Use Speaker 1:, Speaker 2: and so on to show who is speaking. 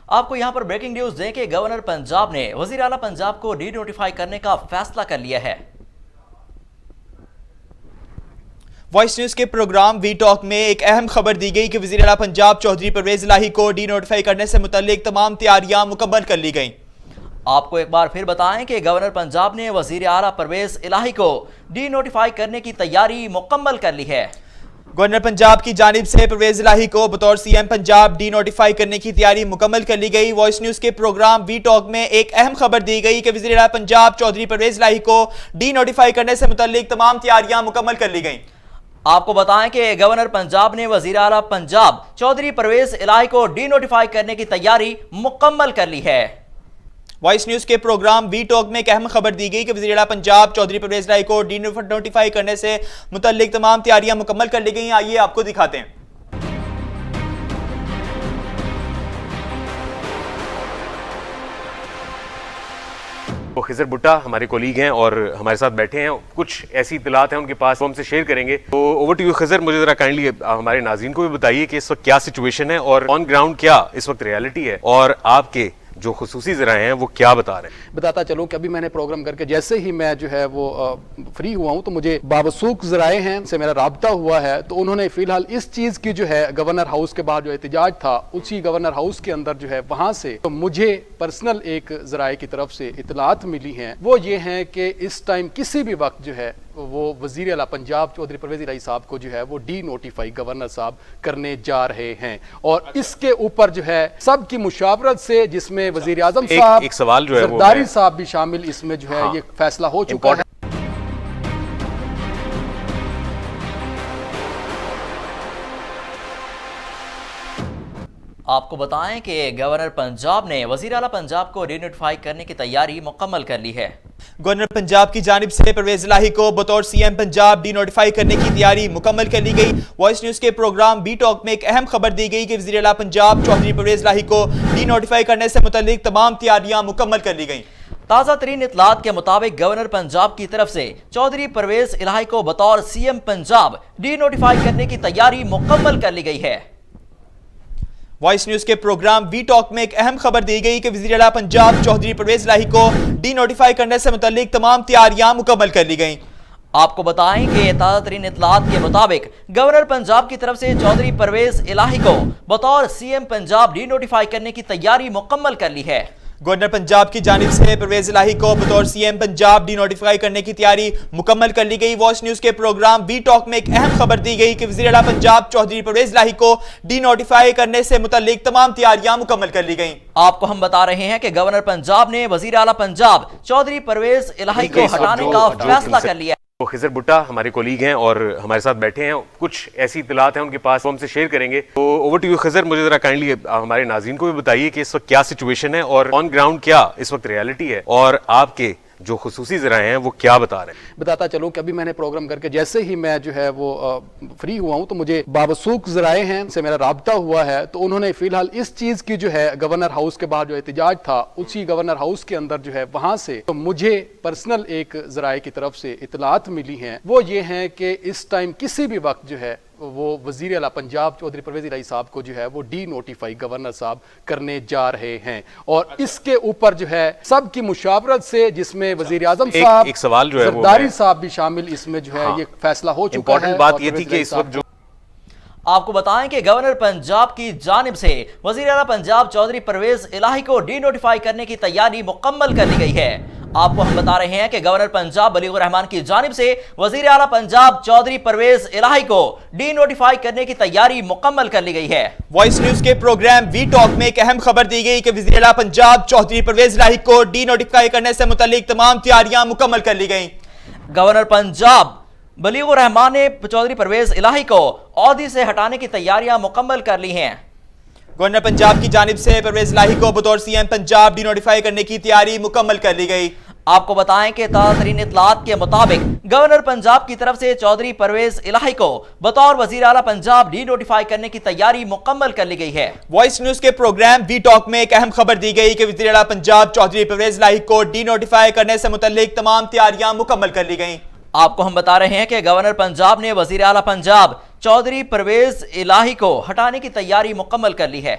Speaker 1: آپ کو یہاں پر بریکنگ نیوز دیں کہ گورنر پنجاب نے وزیر اعلیٰ پنجاب کو ڈی نوٹیفائی کرنے کا فیصلہ کر لیا ہے۔
Speaker 2: وائس نیوز کے پروگرام وی ٹاک میں ایک اہم خبر دی گئی کہ وزیر اعلیٰ پنجاب چودھری پرویز الہی کو ڈی نوٹیفائی کرنے سے متعلق تمام تیاریاں مکمل کر لی گئیں۔
Speaker 1: آپ کو ایک بار پھر بتائیں کہ گورنر پنجاب نے وزیر اعلیٰ پرویز الہی کو ڈی نوٹیفائی کرنے کی تیاری مکمل کر لی ہے۔
Speaker 2: گورنر پنجاب کی جانب سے پرویز الہی کو بطور C M Punjab denotify کرنے کی تیاری مکمل کر لی گئی۔ وائس نیوز کے پروگرام وی ٹاک میں ایک اہم خبر دی گئی کہ وزیر اعلیٰ پنجاب چودھری پرویز الہی کو ڈی نوٹیفائی کرنے سے متعلق تمام تیاریاں مکمل کر لی گئیں۔
Speaker 1: آپ کو بتائیں کہ گورنر پنجاب نے وزیر اعلیٰ پنجاب چودھری پرویز الہی کو ڈی نوٹیفائی کرنے کی تیاری مکمل کر لی ہے۔
Speaker 2: وائس نیوز کے پروگرام وی ٹاک میں ایک اہم خبر دی گئی کہ وزیر اعلیٰ پنجاب چودھری پرویز الہی کو ڈی نوٹیفائی کرنے سے متعلق تمام تیاریاں مکمل کر لی گئی۔ آئیے آپ کو دکھاتے ہیں۔
Speaker 3: وہ خضر بھٹا ہمارے کولیگ ہیں اور ہمارے ساتھ بیٹھے ہیں، کچھ ایسی اطلاعات ہیں ان کے پاس وہ ہم سے شیئر کریں گے۔ تو اوور ٹو یو خضر، مجھے ذرا کائنڈلی ہمارے ناظرین کو بھی بتائیے کہ اس وقت کیا سچویشن ہے اور آن گراؤنڈ کیا اس وقت ریالٹی ہے، اور آپ کے جو خصوصی ذرائع ہیں وہ کیا بتا رہے ہیں؟
Speaker 4: بتاتا چلوں کہ ابھی میں نے پروگرام کر کے جیسے ہی میں جو ہے وہ فری ہوا ہوں تو مجھے بابسوک ذرائع ہیں سے میرا رابطہ ہوا ہے، تو انہوں نے فی الحال اس چیز کی جو ہے گورنر ہاؤس کے بعد جو احتجاج تھا اسی گورنر ہاؤس کے اندر جو ہے وہاں سے تو مجھے پرسنل ایک ذرائع کی طرف سے اطلاعات ملی ہیں، وہ یہ ہیں کہ اس ٹائم کسی بھی وقت جو ہے وہ وزیر اعلیٰ پنجاب چودھری پرویز الہی صاحب کو جو ہے وہ ڈی نوٹیفائی گورنر صاحب کرنے جا رہے ہیں، اور اس کے اوپر جو ہے سب کی مشاورت سے، جس میں وزیر اعظم صاحب
Speaker 3: ایک سوال جو ہے
Speaker 4: زرداری صاحب بھی شامل، اس میں جو ہے یہ فیصلہ ہو چکا ہے۔
Speaker 1: آپ کو بتائیں کہ گورنر پنجاب نے وزیر اعلیٰ پنجاب کو ڈی نوٹیفائی کرنے کی تیاری مکمل کر لی ہے۔
Speaker 2: گورنر پنجاب کی جانب سے پرویز الہی کو بطور C M Punjab denotify کرنے کی تیاری مکمل کر لی گئی۔ وائس نیوز کے پروگرام بی ٹاک میں ایک اہم خبر دی گئی کہ وزیر اعلیٰ پنجاب چودھری پرویز الہی کو ڈی نوٹیفائی کرنے سے متعلق تمام تیاریاں مکمل کر لی گئیں۔
Speaker 1: تازہ ترین اطلاعات کے مطابق گورنر پنجاب کی طرف سے چودھری پرویز الہی کو بطور C M Punjab denotify کرنے کی تیاری مکمل کر لی گئی ہے۔
Speaker 2: وائس نیوز کے پروگرام وی ٹاک میں ایک اہم خبر دی گئی کہ وزیر اعلیٰ پنجاب چودھری پرویز الہی کو ڈی نوٹیفائی کرنے سے متعلق تمام تیاریاں مکمل کر لی گئیں۔
Speaker 1: آپ کو بتائیں کہ تازہ ترین اطلاعات کے مطابق گورنر پنجاب کی طرف سے چودھری پرویز الہی کو بطور C M Punjab denotify کرنے کی تیاری مکمل کر لی ہے۔
Speaker 2: گورنر پنجاب کی جانب سے پرویز الہی کو بطور C M Punjab denotify کرنے کی تیاری مکمل کر لی گئی۔ وائس نیوز کے پروگرام وی ٹاک میں ایک اہم خبر دی گئی کہ وزیر اعلیٰ پنجاب چودھری پرویز الہی کو ڈی نوٹیفائی کرنے سے متعلق تمام تیاریاں مکمل کر لی گئیں۔
Speaker 1: آپ کو ہم بتا رہے ہیں کہ گورنر پنجاب نے وزیر اعلیٰ پنجاب چودھری پرویز الہی کو ہٹانے کا فیصلہ کر لیا۔
Speaker 3: وہ خضر بھٹا ہمارے کولیگ ہیں اور ہمارے ساتھ بیٹھے ہیں، کچھ ایسی اطلاعات ہیں ان کے پاس وہ ہم سے شیئر کریں گے۔ تو اوور ٹو یو خضر، مجھے ذرا کائنڈلی ہمارے ناظرین کو بھی بتائیے کہ اس وقت کیا سچویشن ہے اور آن گراؤنڈ کیا اس وقت ریالٹی ہے، اور آپ کے جو خصوصی ذرائع ہیں وہ کیا بتا رہے ہیں؟
Speaker 4: بتاتا چلوں کہ ابھی میں نے پروگرام کر کے جیسے ہی میں جو ہے وہ فری ہوا ہوں تو مجھے بابسوک ذرائع ہیں سے میرا رابطہ ہوا ہے، تو انہوں نے فی الحال اس چیز کی جو ہے گورنر ہاؤس کے بعد جو احتجاج تھا اسی گورنر ہاؤس کے اندر جو ہے وہاں سے تو مجھے پرسنل ایک ذرائع کی طرف سے اطلاعات ملی ہیں، وہ یہ ہیں کہ اس ٹائم کسی بھی وقت جو ہے وہ وزیر اعلیٰ پنجاب چودھری پرویز الہی صاحب کو جو ہے وہ ڈی نوٹیفائی گورنر صاحب کرنے جا رہے ہیں، اور اس کے اوپر جو ہے سب کی مشاورت سے، جس میں وزیر اعظم صاحب
Speaker 3: ایک سوال جو ہے
Speaker 4: زرداری صاحب بھی شامل، اس میں جو ہے یہ فیصلہ ہو چکا ہے۔
Speaker 3: امپورٹنٹ بات یہ تھی کہ اس وقت جو
Speaker 1: آپ کو بتائیں کہ گورنر پنجاب کی جانب سے وزیر اعلیٰ پنجاب چودھری پرویز الہی کو ڈی نوٹیفائی کرنے کی تیاری مکمل کر لی گئی ہے۔ آپ کو ہم بتا رہے ہیں کہ گورنر پنجاب بلیغ الرحمان کی جانب سے وزیر اعلیٰ پنجاب چودھری پرویز الہی کو ڈی نوٹیفائی کرنے کی تیاری مکمل کر لی گئی ہے۔
Speaker 2: وائس نیوز کے پروگرام وی ٹاک میں ایک اہم خبر دی گئی کہ وزیر اعلیٰ پنجاب چودھری پرویز الہی کو ڈی نوٹیفائی کرنے سے متعلق تمام تیاریاں مکمل کر لی گئیں۔
Speaker 1: گورنر پنجاب بلیغ الرحمان نے چودھری پرویز الہی کو عہدے سے ہٹانے کی تیاریاں مکمل کر لی ہیں۔
Speaker 2: گورنر پنجاب کی جانب سے پرویز الہی کو بطور C M Punjab denotify کرنے کی تیاری مکمل کر لی گئی۔
Speaker 1: آپ کو بتائیں کہ تازہ ترین اطلاعات کے مطابق گورنر پنجاب کی طرف سے چودھری پرویز الہی کو بطور وزیر اعلیٰ پنجاب ڈی نوٹیفائی کرنے کی تیاری مکمل کر لی گئی ہے۔
Speaker 2: وائس نیوز کے پروگرام وی ٹاک میں ایک اہم خبر دی گئی کہ وزیر اعلیٰ پنجاب چودھری پرویز الہی کو ڈی نوٹیفائی کرنے سے متعلق تمام تیاریاں مکمل کر لی گئیں۔
Speaker 1: آپ کو ہم بتا رہے ہیں کہ گورنر پنجاب نے وزیر اعلیٰ پنجاب چودھری پرویز الہی کو ہٹانے کی تیاری مکمل کر لی ہے۔